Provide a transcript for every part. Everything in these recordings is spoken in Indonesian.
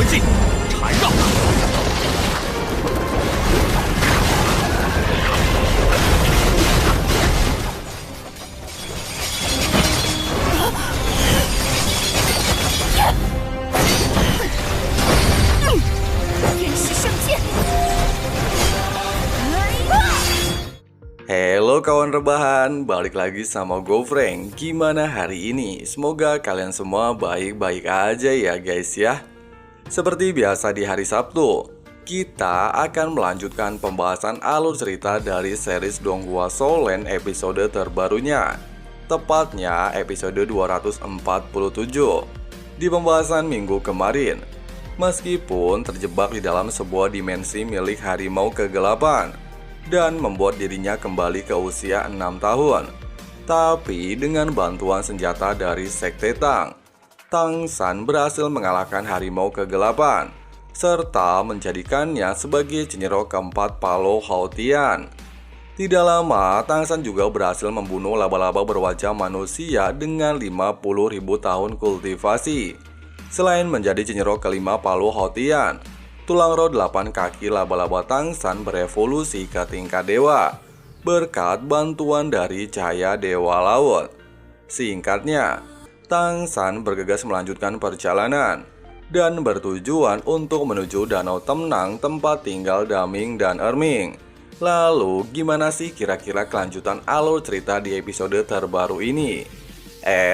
回进，缠绕。天使圣剑。 Halo kawan rebahan, balik lagi sama gue Frank. Gimana hari ini? Semoga kalian semua baik-baik aja ya guys ya. Seperti biasa di hari Sabtu, kita akan melanjutkan pembahasan alur cerita dari series Donghua Soulen episode terbarunya. Tepatnya episode 247. Di pembahasan minggu kemarin, meskipun terjebak di dalam sebuah dimensi milik harimau kegelapan dan membuat dirinya kembali ke usia 6 tahun. Tapi dengan bantuan senjata dari Sekte Tang, Tang San berhasil mengalahkan harimau kegelapan serta menjadikannya sebagai Chenro keempat Palo Haotian. Tidak lama, Tang San juga berhasil membunuh laba-laba berwajah manusia dengan 50.000 tahun kultivasi. Selain menjadi Chenro kelima Palo Haotian, tulang roh 8 kaki laba-laba Tang San berevolusi ke tingkat dewa berkat bantuan dari cahaya dewa laut. Singkatnya, Tang San bergegas melanjutkan perjalanan dan bertujuan untuk menuju Danau Tenang tempat tinggal Daming dan Erming. Lalu gimana sih kira-kira kelanjutan alur cerita di episode terbaru ini?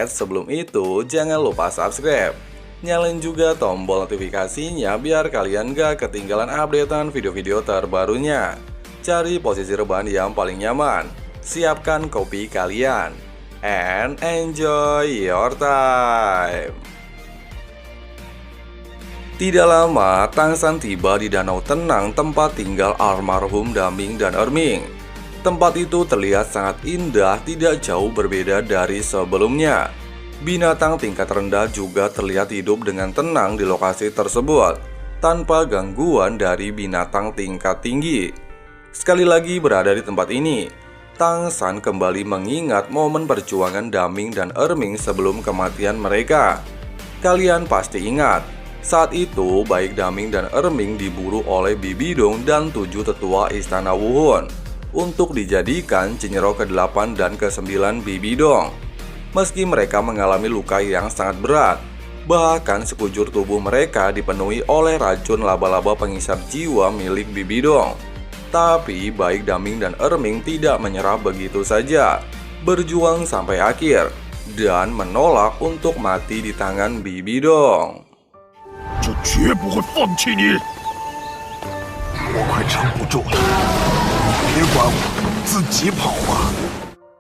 Sebelum itu jangan lupa subscribe. Nyalain juga tombol notifikasinya biar kalian gak ketinggalan updatean video-video terbarunya. Cari posisi rebahan yang paling nyaman, siapkan kopi kalian, and enjoy your time. Tidak lama, Tang San tiba di Danau Tenang tempat tinggal almarhum Daming dan Erming. Tempat itu terlihat sangat indah, tidak jauh berbeda dari sebelumnya. Binatang tingkat rendah juga terlihat hidup dengan tenang di lokasi tersebut, tanpa gangguan dari binatang tingkat tinggi. Sekali lagi berada di tempat ini, Tang San kembali mengingat momen perjuangan Daming dan Erming sebelum kematian mereka. Kalian pasti ingat, saat itu baik Daming dan Erming diburu oleh Bibi Dong dan 7 tetua istana Wuhun untuk dijadikan Chenro ke-8 dan ke-9 Bibi Dong. Meski mereka mengalami luka yang sangat berat, bahkan sekujur tubuh mereka dipenuhi oleh racun laba-laba pengisap jiwa milik Bibi Dong. Tapi baik Daming dan Erming tidak menyerah begitu saja, berjuang sampai akhir dan menolak untuk mati di tangan Bibi Dong. 这绝不会放弃你！我快撑不住了，别管我，自己跑吧。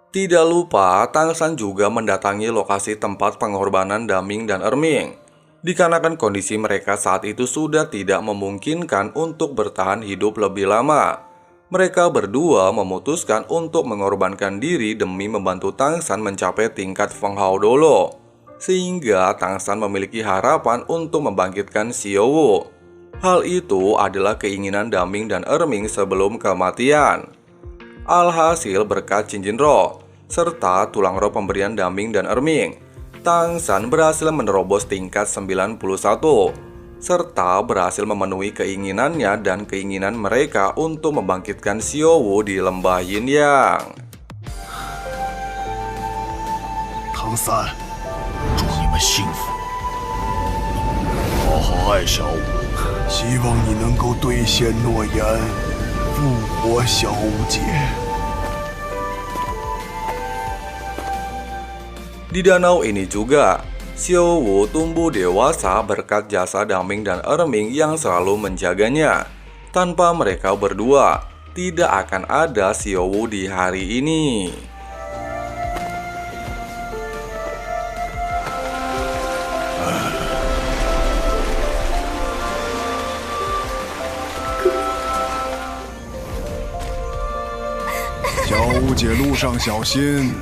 Tidak lupa, Tang San juga mendatangi lokasi tempat pengorbanan Daming dan Erming. Dikarenakan kondisi mereka saat itu sudah tidak memungkinkan untuk bertahan hidup lebih lama. Mereka berdua memutuskan untuk mengorbankan diri demi membantu Tang San mencapai tingkat Feng Hao Dolo. Sehingga Tang San memiliki harapan untuk membangkitkan Xiao Wu. Hal itu adalah keinginan Daming dan Erming sebelum kematian. Alhasil berkat cincin roh serta tulang roh pemberian Daming dan Erming, Tang San berhasil menerobos tingkat 91 serta berhasil memenuhi keinginannya dan keinginan mereka untuk membangkitkan Xiao Wu di lembah Yinyang.唐三，祝你们幸福，好好爱小五，希望你能够兑现诺言。 复活小五姐。 Di danau ini juga, Xiao Wu tumbuh dewasa berkat jasa Daming dan Erming yang selalu menjaganya. Tanpa mereka berdua, tidak akan ada Xiao Wu di hari ini.小五姐，路上小心。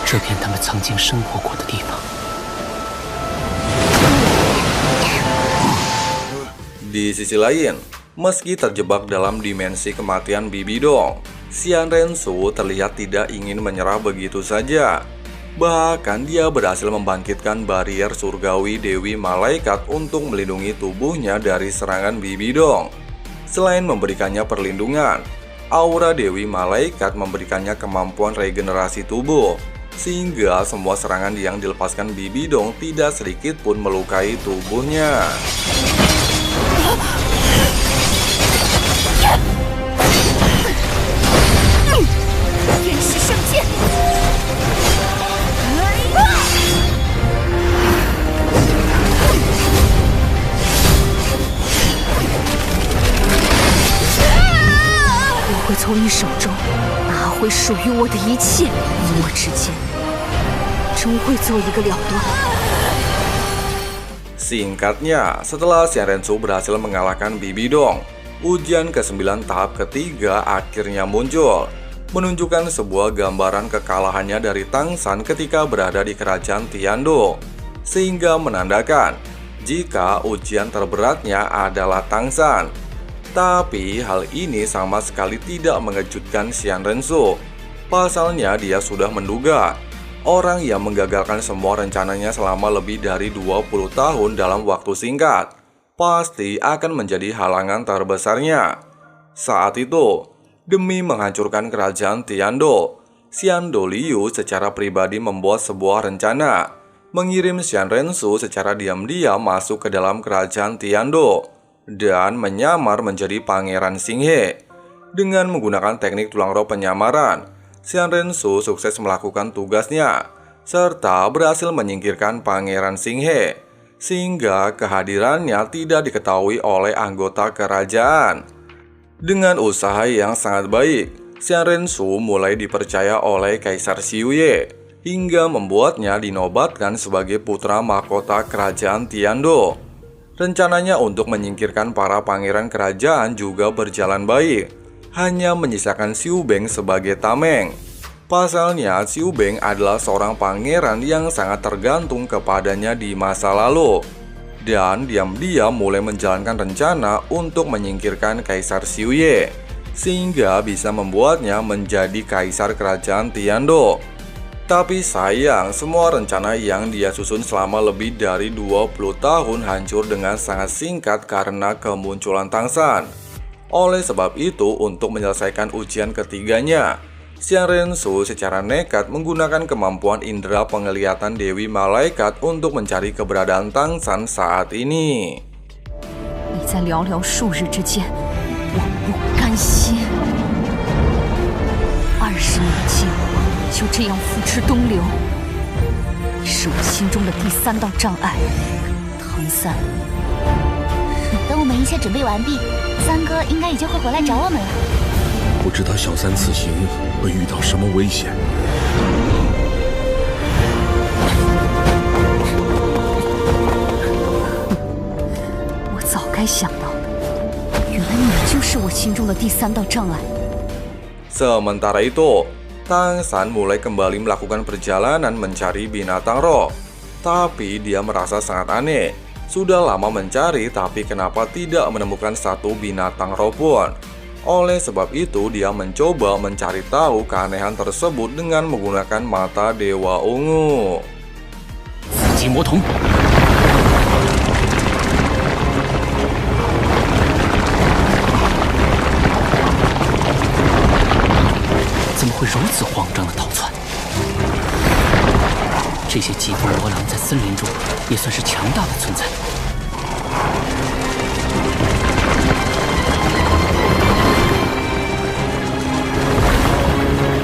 这片他们曾经生活过的地方。 Di sisi lain, Meski terjebak dalam dimensi kematian Bibi Dong, Xian Rensu terlihat tidak ingin menyerah begitu saja. Bahkan dia berhasil membangkitkan barrier surgawi Dewi Malaikat untuk melindungi tubuhnya dari serangan Bibi Dong. Selain memberikannya perlindungan, aura Dewi Malaikat memberikannya kemampuan regenerasi tubuh, sehingga semua serangan yang dilepaskan Bibi Dong tidak sedikit pun melukai tubuhnya.我会从你手中拿回属于我的一切，你我之间终会做一个了断。 Singkatnya, setelah Xian Rensu berhasil mengalahkan Bibi Dong, ujian ke-9 tahap ketiga akhirnya muncul, menunjukkan sebuah gambaran kekalahannya dari Tang San ketika berada di kerajaan Tiando, sehingga menandakan jika ujian terberatnya adalah Tang San. Tapi hal ini sama sekali tidak mengejutkan Xian Rensu. Pasalnya dia sudah menduga orang yang menggagalkan semua rencananya selama lebih dari 20 tahun dalam waktu singkat pasti akan menjadi halangan terbesarnya. Saat itu, demi menghancurkan kerajaan Tiando, Xian Doliu secara pribadi membuat sebuah rencana, mengirim Xian Rensu secara diam-diam masuk ke dalam kerajaan Tiando dan menyamar menjadi Pangeran Xinghe. Dengan menggunakan teknik tulang roh penyamaran, Xian Rensu sukses melakukan tugasnya, serta berhasil menyingkirkan Pangeran Xinghe, sehingga kehadirannya tidak diketahui oleh anggota kerajaan. Dengan usaha yang sangat baik, Xian Rensu mulai dipercaya oleh Kaisar Xiuye, hingga membuatnya dinobatkan sebagai putra mahkota kerajaan Tiando. Rencananya untuk menyingkirkan para pangeran kerajaan juga berjalan baik, hanya menyisakan Xiu Beng sebagai tameng. Pasalnya, Xiu Beng adalah seorang pangeran yang sangat tergantung kepadanya di masa lalu, dan diam-diam mulai menjalankan rencana untuk menyingkirkan Kaisar Xiuye, sehingga bisa membuatnya menjadi kaisar kerajaan Tiando. Tapi sayang, semua rencana yang dia susun selama lebih dari 20 tahun hancur dengan sangat singkat karena kemunculan Tang San. Oleh sebab itu, untuk menyelesaikan ujian ketiganya, Xian Rensu secara nekat menggunakan kemampuan indera penglihatan Dewi Malaikat untuk mencari keberadaan Tang San saat ini. 你在寥寥数日之间，我不甘心。20年计划就这样付之东流，你是我心中的第3道障碍，唐三。等我们一切准备完毕，三哥应该也就会回来找我们了。不知道小三此行会遇到什么危险。我早该想到的，原来你就是我心中的第3道障碍。 Sementara itu, Tang San mulai kembali melakukan perjalanan mencari binatang roh. Tapi dia merasa sangat aneh. Sudah lama mencari, tapi kenapa tidak menemukan satu binatang roh pun? Oleh sebab itu, dia mencoba mencari tahu keanehan tersebut dengan menggunakan mata Dewa Ungu. 紫金魔童， 怎么会如此慌张的逃窜？这些疾风魔狼在森林中也算是强大的存在。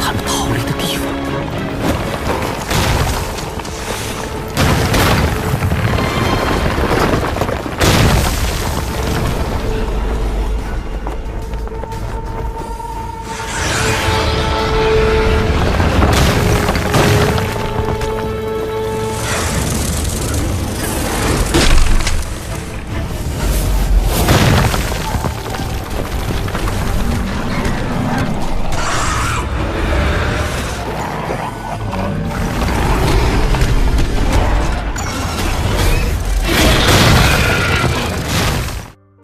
他们逃离的地方，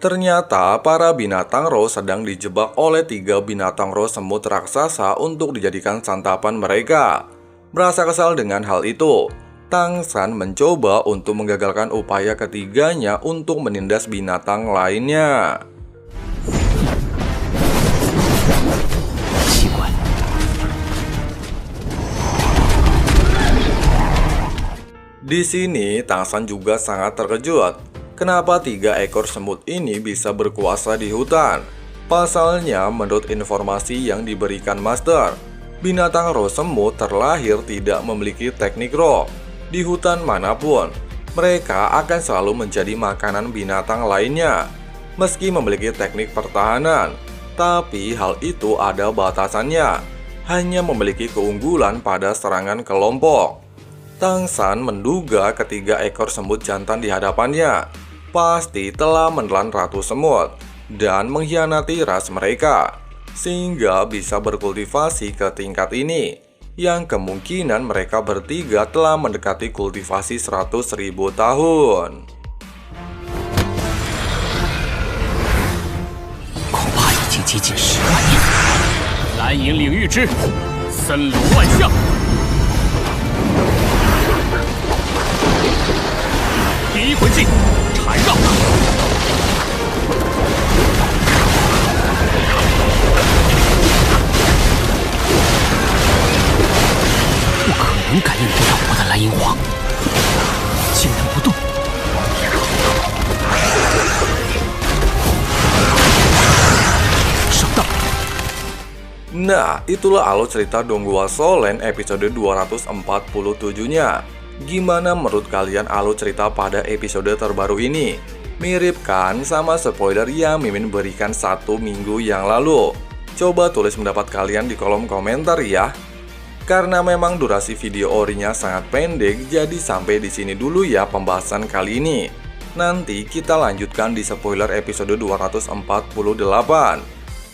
Ternyata para binatang roh sedang dijebak oleh 3 binatang roh semut raksasa untuk dijadikan santapan mereka. Merasa kesal dengan hal itu, Tang San mencoba untuk menggagalkan upaya ketiganya untuk menindas binatang lainnya. Di sini Tang San juga sangat terkejut. Kenapa 3 ekor semut ini bisa berkuasa di hutan? Pasalnya, menurut informasi yang diberikan Master, binatang roh semut terlahir tidak memiliki teknik roh. Di hutan manapun, mereka akan selalu menjadi makanan binatang lainnya. Meski memiliki teknik pertahanan, tapi hal itu ada batasannya. Hanya memiliki keunggulan pada serangan kelompok. Tang San menduga ketiga ekor semut jantan di hadapannya pasti telah menelan ratu semut dan mengkhianati ras mereka, sehingga bisa berkultivasi ke tingkat ini, yang kemungkinan mereka bertiga telah mendekati kultivasi 100.000 tahun. 恐怕已经接近10万年。蓝银领域之森罗万象，第一魂技缠绕。 不可能感应得到我的蓝银皇，竟然不动。上当。 Nah, itulah alur cerita Donghua Solen episode 247-nya. Gimana menurut kalian alur cerita pada episode terbaru ini? Mirip kan sama spoiler yang Mimin berikan 1 minggu yang lalu? Coba tulis pendapat kalian di kolom komentar ya. Karena memang durasi video orinya sangat pendek, jadi sampai di sini dulu ya pembahasan kali ini. Nanti kita lanjutkan di spoiler episode 248.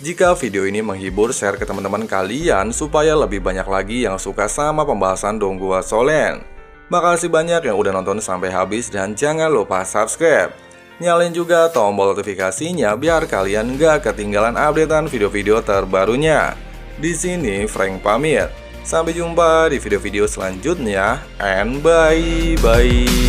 Jika video ini menghibur, share ke teman-teman kalian supaya lebih banyak lagi yang suka sama pembahasan Donghua Solen. Makasih banyak yang udah nonton sampai habis dan jangan lupa subscribe. Nyalain juga tombol notifikasinya biar kalian gak ketinggalan updatean video-video terbarunya. Di sini Frank pamit. Sampai jumpa di video-video selanjutnya and bye-bye.